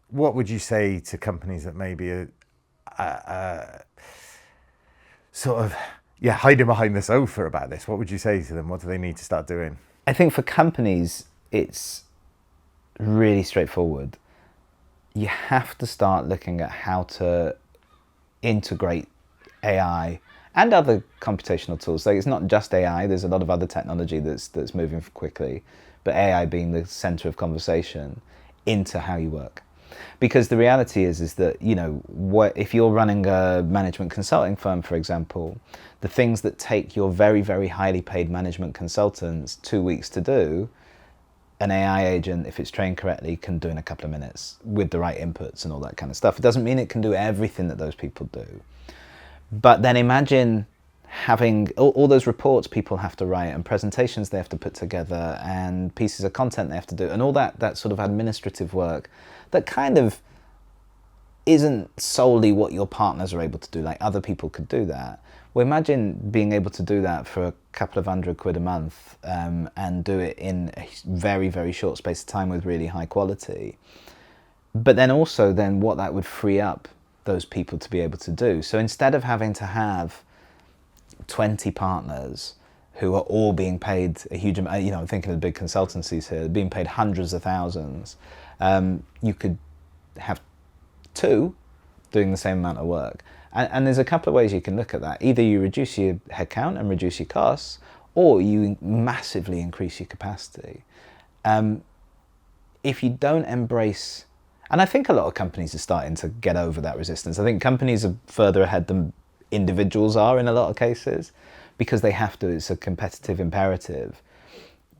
what would you say to companies that maybe are sort of, yeah, hiding behind the sofa about this? What would you say to them? What do they need to start doing? I think for companies, it's really straightforward. You have to start looking at how to integrate AI and other computational tools. Like, it's not just AI. There's a lot of other technology that's moving quickly, but AI being the center of conversation into how you work. Because the reality is that, you know, if you're running a management consulting firm, for example, the things that take your very, very highly paid management consultants 2 weeks to do, an AI agent, if it's trained correctly, can do in a couple of minutes with the right inputs and all that kind of stuff. It doesn't mean it can do everything that those people do. But then imagine having all those reports people have to write and presentations they have to put together and pieces of content they have to do and all that sort of administrative work that kind of isn't solely what your partners are able to do. Like, other people could do that. Well, imagine being able to do that for a couple of £100 a month, and do it in a very, very short space of time with really high quality. But then also what that would free up those people to be able to do. So instead of having to have 20 partners who are all being paid a huge amount, you know, I'm thinking of the big consultancies here, being paid hundreds of thousands, you could have two doing the same amount of work. And there's a couple of ways you can look at that. Either you reduce your headcount and reduce your costs, or you massively increase your capacity. If you don't embrace, and I think a lot of companies are starting to get over that resistance. I think companies are further ahead than individuals are in a lot of cases, because they have to. It's a competitive imperative,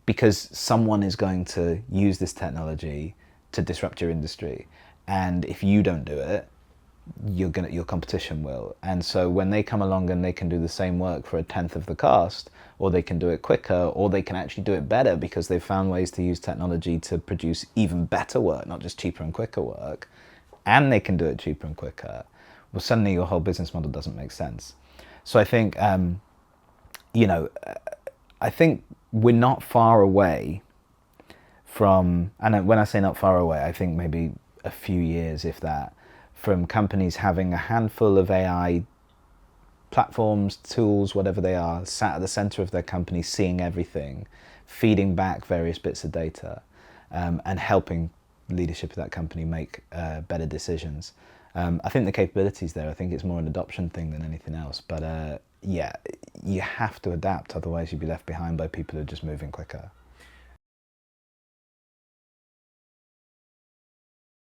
because someone is going to use this technology to disrupt your industry. And if you don't do it, your competition will. And so when they come along and they can do the same work for a tenth of the cost, or they can do it quicker, or they can actually do it better because they've found ways to use technology to produce even better work, not just cheaper and quicker work, and they can do it cheaper and quicker, well, suddenly your whole business model doesn't make sense. So I think, I think we're not far away from, and when I say not far away, I think maybe a few years, if that, from companies having a handful of AI platforms, tools, whatever they are, sat at the center of their company, seeing everything, feeding back various bits of data, and helping leadership of that company make better decisions. I think the capability's there. I think it's more an adoption thing than anything else. But yeah, you have to adapt, otherwise you'd be left behind by people who are just moving quicker.